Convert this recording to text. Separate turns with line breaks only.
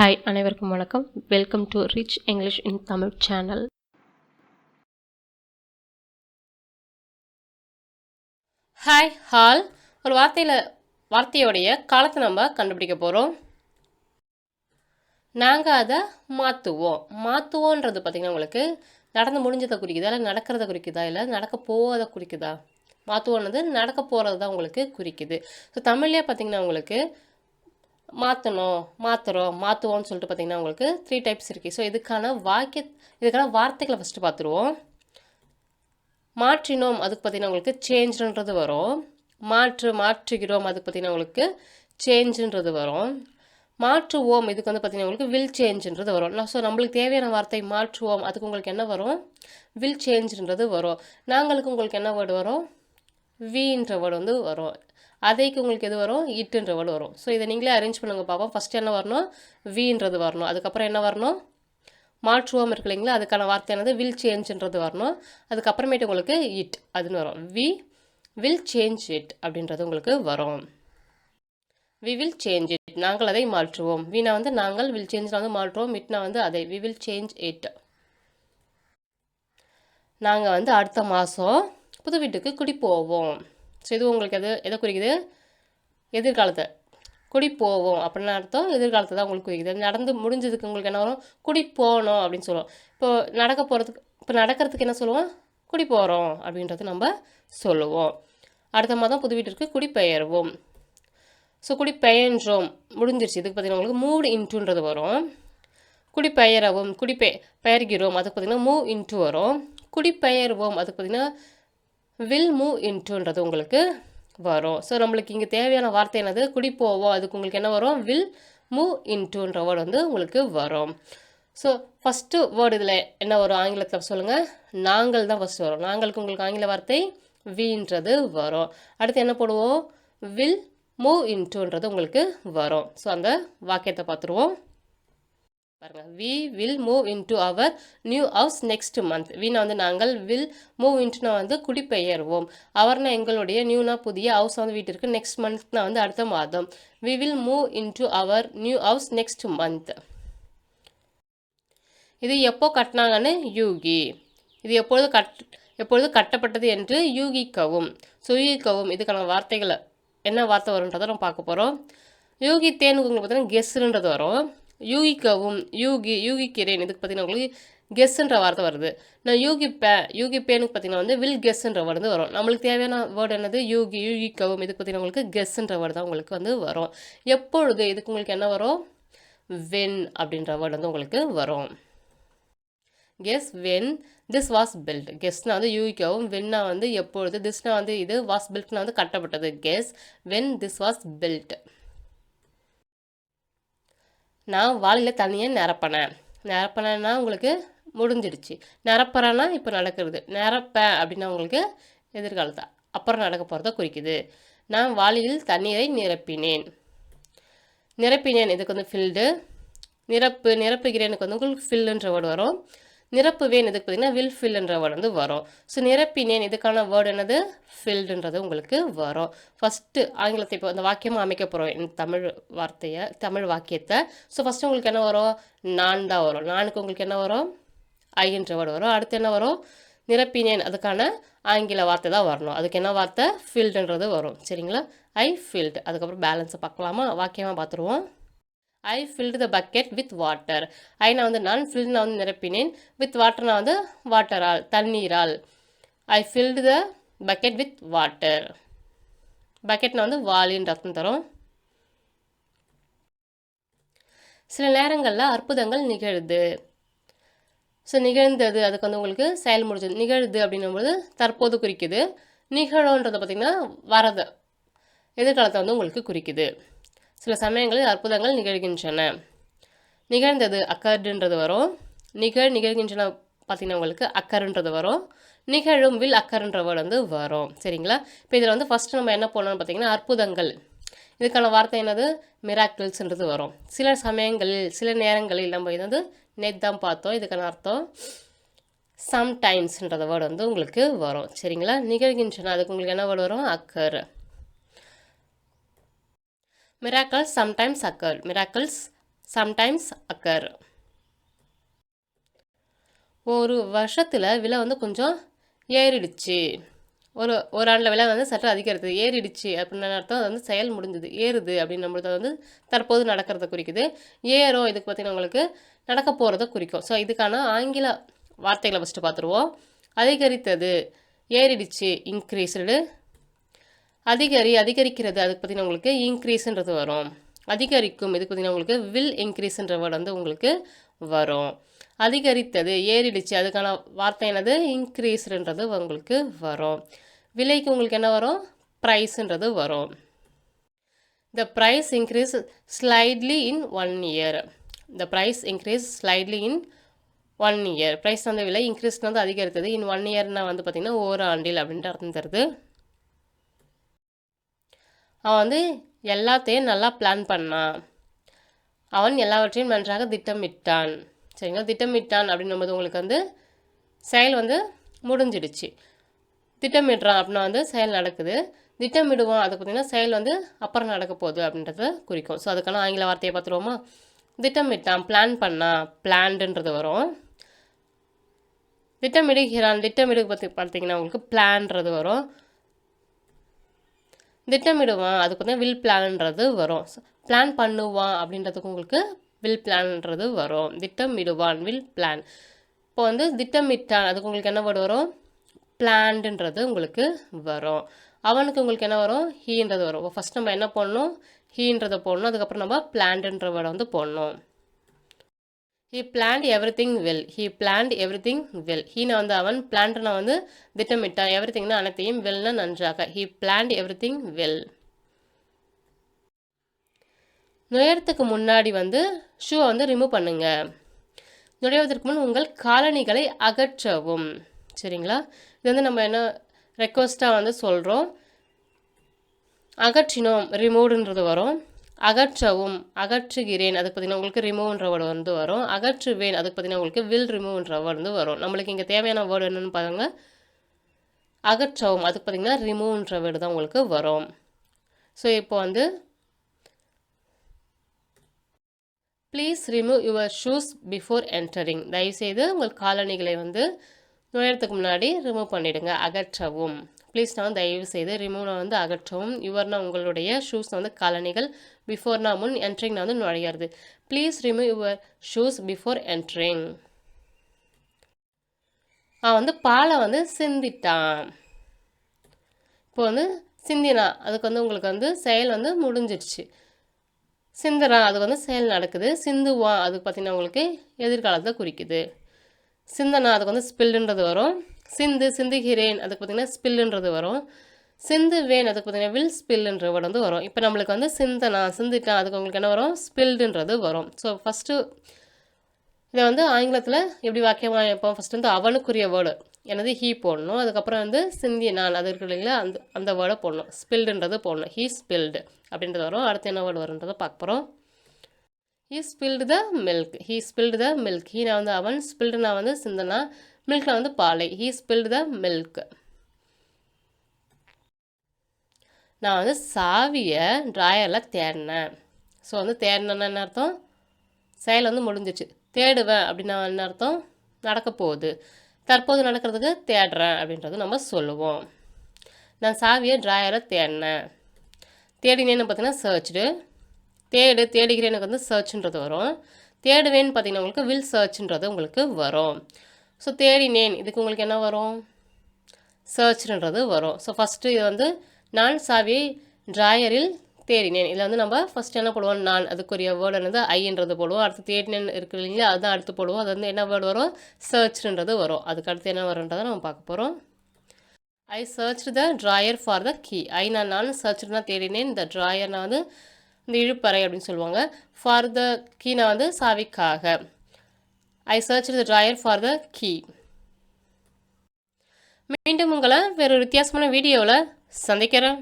Hi அனைவருக்கும் வணக்கம். Welcome to rich English in Tamil channel. Hi hall ஒரு வார்த்தையோடைய காலத்தை நம்ம கண்டுபிடிக்க போகிறோம். நாங்கள் அதை மாற்றுவோன்றது பார்த்திங்கன்னா உங்களுக்கு நடந்து முடிஞ்சதை குறிக்குதா, இல்லை நடக்கிறத குறிக்குதா, இல்லை நடக்க போவதை குறிக்குதா? மாற்றுவோன்றது நடக்க போகிறது தான் உங்களுக்கு குறிக்குது. ஸோ தமிழ்லேயே பார்த்திங்கன்னா உங்களுக்கு மாற்றுவோம்னு சொல்லிட்டு பார்த்திங்கன்னா உங்களுக்கு 3 டைப்ஸ் இருக்குது. ஸோ இதுக்கான வார்த்தைகளை ஃபஸ்ட்டு பார்த்துருவோம். மாற்றினோம் அதுக்கு பார்த்திங்கன்னா உங்களுக்கு சேஞ்சுன்றது வரும். மாற்றுகிறோம் அதுக்கு பார்த்திங்கன்னா உங்களுக்கு சேஞ்சுன்றது வரும். மாற்றுவோம் இதுக்கு வந்து பார்த்திங்கன்னா உங்களுக்கு வில் சேஞ்சுன்றது வரும். ஸோ நம்மளுக்கு தேவையான வார்த்தை மாற்றுவோம் அதுக்கு உங்களுக்கு என்ன வரும்? வில் சேஞ்சுன்றது வரும். நாங்களுக்கு உங்களுக்கு என்ன வேர்டு வரும்? வீன்ற வேர்டு வந்து வரும். அதைக்கு உங்களுக்கு எது வரும்? இட்டுன்ற வேர்டு வரும். ஸோ இதை நீங்களே அரேஞ்ச் பண்ணுங்க பார்ப்போம். ஃபஸ்ட்டு என்ன வரணும்? வீன்றது வரணும். அதுக்கப்புறம் என்ன வரணும்? மாற்றுவோம் இருக்கு இல்லைங்களா, அதுக்கான வார்த்தை என்னது? வில் சேஞ்சுன்றது வரணும். அதுக்கப்புறமேட்டு உங்களுக்கு இட் அதுன்னு வரும். வி வில் சேஞ்ச் இட் அப்படின்றது உங்களுக்கு வரும். வி வில் சேஞ்ச் இட், நாங்கள் அதை மாற்றுவோம். வீணா வந்து நாங்கள், வில் சேஞ்ச் வந்து மாற்றுவோம், இட்னா வந்து அதை. We will change it. நாங்கள் வந்து அடுத்த மாதம் புது வீட்டுக்கு குடி போவோம். ஸோ இது உங்களுக்கு எதை குறிக்குது? எதிர்காலத்தை. குடி போவோம் அப்படின்னா அர்த்தம் எதிர்காலத்தை தான் உங்களுக்கு குறிக்குது. நடந்து முடிஞ்சதுக்கு உங்களுக்கு என்ன வரும்? குடி போனோம் அப்படின்னு சொல்லுவோம். இப்போ நடக்கிறதுக்கு என்ன சொல்லுவோம்? குடி போகிறோம் அப்படின்றது நம்ம சொல்லுவோம். அடுத்த மாதம் புது வீட்டிற்கு குடிபெயர்வோம். ஸோ குடிபெயன்றோம் முடிஞ்சிருச்சு. இதுக்கு பார்த்திங்கன்னா உங்களுக்கு மூவ் இன்ட்டுன்றது வரும். குடிபெயரவும் பெயர்கிறோம் அதுக்கு பார்த்திங்கன்னா மூவ் இன்ட்டு வரும். குடிபெயர்வோம் அதுக்கு பார்த்திங்கன்னா வில் மூவ் இன்ட்டுன்றது உங்களுக்கு வரும். ஸோ நம்மளுக்கு இங்கே தேவையான வார்த்தை என்னது? குடி போவோம் அதுக்கு உங்களுக்கு என்ன வரும்? வில் மூவ் இன்ட்டுன்ற வேர்டு வந்து உங்களுக்கு வரும். ஸோ ஃபஸ்ட்டு வேர்டு இதில் என்ன வரும்? ஆங்கிலத்தில் சொல்லுங்கள். நாங்கள் தான் ஃபஸ்ட்டு வரும். நாங்களுக்கு உங்களுக்கு ஆங்கில வார்த்தை வீன்றது வரும். அடுத்து என்ன போடுவோம்? வில் மூவ் இன்ட்டுன்றது உங்களுக்கு வரும். ஸோ அந்த வாக்கியத்தை பார்த்துருவோம் பாருங்கள். We will move into our new house next month. வீணா வந்து நாங்கள், வில் மூவ் இன்ட்டுனா வந்து குடிபெயர்வோம், அவர்னா எங்களுடைய, நியூனா புதிய, ஹவுஸ் வந்து வீட்டிற்கு, நெக்ஸ்ட் மந்த்னா வந்து அடுத்த மாதம். We will move into our new house next month. இது எப்போ கட்டினாங்கன்னு யூகி. இது எப்பொழுது கட்டப்பட்டது என்று யூகிக்கவும். ஸோ யூகிக்கவும் இதுக்கான வார்த்தைகளை என்ன வார்த்தை வரும்ன்றதை நம்ம பார்க்க போகிறோம். யூகித்தேனுக்கு உங்களுக்கு பார்த்தீங்கன்னா கெஸ்ஸுன்றது வரும். யூகிக்கவும் யூகிக்கிறேன் இதுக்கு பார்த்தீங்கன்னா உங்களுக்கு கெஸ்ஸுன்ற வார்த்தை வருது. நான் யூகிப்பேனுக்கு பார்த்தீங்கன்னா வந்து வில் கெஸ்ஸுன்ற வேர்டு வரும். நம்மளுக்கு தேவையான வேர்டு என்னது? யூகிக்கவும் இதுக்கு பார்த்தீங்கன்னா உங்களுக்கு கெஸ்ஸுன்ற வேர்டு தான் உங்களுக்கு வந்து வரும். எப்பொழுது இதுக்கு உங்களுக்கு என்ன வரும்? வென் அப்படின்ற வேர்டு வந்து உங்களுக்கு வரும். Guess when this was built. கெஸ்னா வந்து யூகிக்கவும், வென்னா வந்து எப்பொழுது, திஸ்னா வந்து இது, வாஸ் பில்ட்னா வந்து கட்டப்பட்டது. Guess when this was build. நான் வாளியில் தண்ணியை நிரப்பினேன்னா உங்களுக்கு முடிஞ்சிடுச்சு. நிரப்புறேன்னா இப்போ நடக்கிறது. நிரப்பேன் அப்படின்னா உங்களுக்கு எதிர்காலத்தை அப்புறம் நடக்க போகிறத குறிக்குது. நான் வாளியில் தண்ணீரை நிரப்பினேன் இதுக்கு வந்து ஃபில்டு. நிரப்புகிறேனுக்கு வந்து உங்களுக்கு ஃபில்லுன்ற வேர்டு வரும். நிரப்புவேன் இதுக்கு பார்த்திங்கன்னா வில் ஃபில்ன்ற வேர்டு வந்து வரும். ஸோ நிரப்பினேன் இதுக்கான வேர்டு என்னது? ஃபில்டுன்றது உங்களுக்கு வரும். ஃபஸ்ட்டு ஆங்கிலத்தை இப்போ அந்த வாக்கியமாக அமைக்க போகிறோம் இந்த தமிழ் வாக்கியத்தை. ஸோ ஃபஸ்ட்டு உங்களுக்கு என்ன வரும்? நான் தான் வரும். நானுக்கு உங்களுக்கு என்ன வரும்? ஐன்ற வேர்டு வரும். அடுத்து என்ன வரும்? நிரப்பினேன் அதுக்கான ஆங்கில வார்த்தை தான் வரணும். அதுக்கு என்ன வார்த்தை? ஃபில்டுன்றது வரும். சரிங்களா? I filled. அதுக்கப்புறம் பேலன்ஸை பார்க்கலாமா? வாக்கியமாக பார்த்துருவோம். I filled the bucket with water. ஐனா வந்து நான், ஃபில்டுனா வந்து நிரப்பினேன், வித் வாட்டர்னா வந்து வாட்டரால், தண்ணீரால். I filled the bucket with water. பக்கெட்னா வந்து வாளின்ற அர்த்தம் தரும். சில நேரங்களில் அற்புதங்கள் நிகழுது. ஸோ நிகழ்ந்தது அதுக்கு வந்து உங்களுக்கு செயல் முடிஞ்சது. நிகழுது அப்படின்னும்போது தற்போது குறிக்குது. நிகழும்ன்றதை பார்த்திங்கன்னா வரது, எதிர்காலத்தை வந்து உங்களுக்கு குறிக்குது. சில சமயங்களில் அற்புதங்கள் நிகழ்கின்றன. நிகழ்ந்தது அக்கர்டுன்றது வரும். நிகழ்கின்றன பார்த்திங்கன்னா உங்களுக்கு அக்கருன்றது வரும். நிகழும் வில் அக்கருன்ற வேர்டு வந்து வரும். சரிங்களா? இப்போ இதில் வந்து ஃபஸ்ட்டு நம்ம என்ன பண்ணணும்னு பார்த்திங்கன்னா அற்புதங்கள் இதுக்கான வார்த்தை என்னது? மிராக்கிள்ஸ்ன்றது வரும். சில சமயங்களில், சில நேரங்களில், நம்ம இது வந்து நேற்று தான் பார்த்தோம். இதுக்கான அர்த்தம் சம்டைம்ஸ்ன்ற வேர்டு வந்து உங்களுக்கு வரும். சரிங்களா? நிகழ்கின்றன அதுக்கு உங்களுக்கு என்ன வேர்டு வரும்? Occur. Miracles sometimes occur. Miracles sometimes occur. ஒரு வருஷத்தில் விலை வந்து கொஞ்சம் ஏறிடுச்சு. ஒரு ஆண்டில் விலை வந்து சற்று அதிகரித்தது. ஏறிடுச்சு அப்படின்னு அர்த்தம். அது வந்து செயல் முடிஞ்சுது. ஏறுது அப்படின்னு நம்மளுக்கு வந்து தற்போது நடக்கிறத குறிக்குது. ஏறும் இதுக்கு பார்த்தீங்கன்னா உங்களுக்கு நடக்க போகிறத குறிக்கும். ஸோ இதுக்கான ஆங்கில வார்த்தைகளை ஃபஸ்ட்டு பார்த்துருவோம். அதிகரித்தது, ஏறிடுச்சு, இன்க்ரீஸ்டு. அதிகரிக்கிறது, அதுக்கு பார்த்தீங்கன்னா உங்களுக்கு இன்க்ரீஸ்ன்றது வரும். அதிகரிக்கும், இதுக்கு பார்த்தீங்கன்னா உங்களுக்கு வில் இன்க்ரீஸ்ன்ற வேர்டு வந்து உங்களுக்கு வரும். அதிகரித்தது, ஏறிடுச்சு, அதுக்கான வார்த்தை என்னது? இன்க்ரீஸ்ன்றது உங்களுக்கு வரும். விலைக்கு உங்களுக்கு என்ன வரும்? ப்ரைஸ்ன்றது வரும். The price increase slightly in 1 year. The price increase slightly in 1 year. Price வந்து விலை இன்க்ரீஸ் வந்து அதிகரித்தது. இன் 1 இயர்னா வந்து பார்த்திங்கன்னா ஓராண்டில் அப்படின்ட்டு அர்த்தம் தருது. அவன் வந்து எல்லாத்தையும் நல்லா பிளான் பண்ணான். அவன் எல்லாவற்றையும் நன்றாக திட்டமிட்டான். சரிங்களா? திட்டமிட்டான் அப்படின்னும்போது உங்களுக்கு வந்து செயல் வந்து முடிஞ்சிடுச்சு. திட்டமிடுறான் அப்படின்னா வந்து செயல் நடக்குது. திட்டமிடுவான், அது பார்த்திங்கன்னா செயல் வந்து அப்புறம் நடக்க போகுது அப்படின்றத குறிக்கும். ஸோ அதுக்கான ஆங்கில வார்த்தையை பார்த்துருவோமா? திட்டமிட்டான், பிளான் பண்ணான், பிளான்டுன்றது வரும். திட்டமிடுகிறான், பார்த்தீங்கன்னா உங்களுக்கு பிளான்றது வரும். திட்டமிடுவான், அதுக்கு வந்து வில் பிளான்ன்றது வரும். பிளான் பண்ணுவான் அப்படின்றதுக்கு உங்களுக்கு வில் பிளான்ன்றது வரும். திட்டமிடுவான், வில் பிளான். இப்போ வந்து திட்டமிட்டான், அதுக்கு உங்களுக்கு என்ன வேர்டு வரும்? பிளான்டுன்றது உங்களுக்கு வரும். அவனுக்கு உங்களுக்கு என்ன வரும்? ஹீன்றது வரும். ஃபஸ்ட் நம்ம என்ன போடணும்? ஹீன்றதை போடணும். அதுக்கப்புறம் நம்ம பிளான்டுன்ற வேர்டை வந்து போடணும். He planned everything well. He planned everything well. He வந்து அவன், பிளான்ட்னா வந்து திட்டமிட்டான், எவ்ரிதிங்னா அனைத்தையும், வெல்னா நன்றாக. He planned everything well. நுழையறதுக்கு முன்னாடி வந்து ஷூவை வந்து ரிமூவ் பண்ணுங்க. நுழைவதற்கு முன் உங்கள் காலணிகளை அகற்றவும். சரிங்களா? இது வந்து நம்ம என்ன ரெக்வஸ்ட்டாக வந்து சொல்கிறோம். அகற்றினோம், ரிமூவ்டுன்றது வரும். அகற்றவும், அகற்றுகிறேன், அதுக்கு பார்த்தீங்கன்னா உங்களுக்கு ரிமூவ்ன்ற வேர்டு வந்து வரும். அகற்றுவேன், அதுக்கு பார்த்தீங்கன்னா உங்களுக்கு வில் ரிமூவ்ன்ற வேர்டு வந்து வரும். நம்மளுக்கு இங்கே தேவையான வேர்டு என்னென்னு பாருங்க. அகற்றவும், அதுக்கு பார்த்தீங்கன்னா ரிமூவ்ன்ற வேர்டு தான் உங்களுக்கு வரும். ஸோ இப்போ வந்து please remove your shoes before entering. தயவுசெய்து உங்கள் காலணிகளை வந்து நுழையறதுக்கு முன்னாடி ரிமூவ் பண்ணிவிடுங்க. அகற்றவும். ப்ளீஸ்னா தயவு செய்து, ரிமூவ்னா வந்து அகற்றவும், யுவர்னா உங்களுடைய, ஷூஸ்னா வந்து காலணிகள், பிஃபோர்னா முன், என்ட்ரிங்னா வந்து நுழையிறது. Please remove your shoes before entering. அவன் வந்து பாலை வந்து சிந்திட்டான். இப்போ வந்து சிந்தினா, அதுக்கு வந்து உங்களுக்கு வந்து செயல் வந்து முடிஞ்சிடுச்சு. சிந்துறான், அது வந்து செயல் நடக்குது. சிந்துவான், அதுக்கு பார்த்தீங்கன்னா உங்களுக்கு எதிர்காலத்தை குறிக்குது. சிந்தனா, அதுக்கு வந்து ஸ்பில்டுன்றது வரும். சிந்துகிறேன், அதுக்கு பார்த்தீங்கன்னா ஸ்பில்லுன்றது வரும். சிந்துவேன், அதுக்கு பார்த்தீங்கன்னா வில் ஸ்பில்லுன்ற வேர்டு வந்து வரும். இப்போ நம்மளுக்கு வந்து சிந்திட்டான், அதுக்கு உங்களுக்கு என்ன வரும்? ஸ்பில்டுன்றது வரும். ஸோ ஃபஸ்ட்டு இதை வந்து ஆங்கிலத்தில் எப்படி வாக்கியமாக இப்போ ஃபஸ்ட்டு வந்து அவனுக்குரிய வேர்டு என்னது? ஹீ போடணும். அதுக்கப்புறம் வந்து சிந்தினான், அது இருக்கு இல்லைங்களா, அந்த வேர்டை போடணும். ஸ்பில்டுன்றது போடணும். ஹீ ஸ்பில்டு அப்படின்றது வரும். அடுத்து என்ன வேர்டு வருன்றதை பார்க்க போகிறோம். He spilled the milk. He spilled the milk. He வந்து அவன், spilled வந்து சிந்தனா, மில்க்னா வந்து பாலை. He spilled the milk. நான் வந்து சாவியை ட்ராயரில் தேடினேன். ஸோ வந்து தேடினேன்னா என்ன அர்த்தம்? செயல் வந்து முடிஞ்சிச்சு. தேடுவேன் அப்படின்னா என்ன அர்த்தம்? நடக்க போகுது. தற்போது நடக்கிறதுக்கு தேடுறேன் அப்படின்றது நம்ம சொல்லுவோம். நான் சாவியை ட்ராயரை தேடினேன். தேடினேன்னு பார்த்தீங்கன்னா சர்ச்டு. தேடுகிறேனுக்கு வந்து சர்ச்ன்றது வரும். தேடுவேன்னு பார்த்தீங்கன்னா உங்களுக்கு வில் சர்ச்ன்றது உங்களுக்கு வரும். ஸோ தேடினேன், இதுக்கு உங்களுக்கு என்ன வரும்? சர்ச்ன்றது வரும். ஸோ ஃபஸ்ட்டு இது வந்து நான் சாவியை ட்ராயரில் தேடினேன். இதில் வந்து நம்ம ஃபஸ்ட்டு என்ன போடுவோம்? நான், அதுக்குரிய வேர்டு வந்து ஐன்றது போடுவோம். அடுத்து தேடினேன் இருக்கு இல்லைங்களா, அதுதான் அடுத்து போடுவோம். அது வந்து என்ன வேர்டு வரும்? சர்ச்ன்றது வரும். அதுக்கு அடுத்து என்ன வரும்ன்றதை நம்ம பார்க்க போகிறோம். I search the drawer for the key. நான் சர்ச்னா தேடினேன். இந்த ட்ராயர்னா வந்து இந்த இழுப்பறை அப்படின்னு சொல்லுவாங்க. ஃபார் த கீனா வந்து சாவிக்காக. I search the drawer for the key. மீண்டும் உங்களை வேறு வித்தியாசமான வீடியோவில் சந்திக்கிறேன்.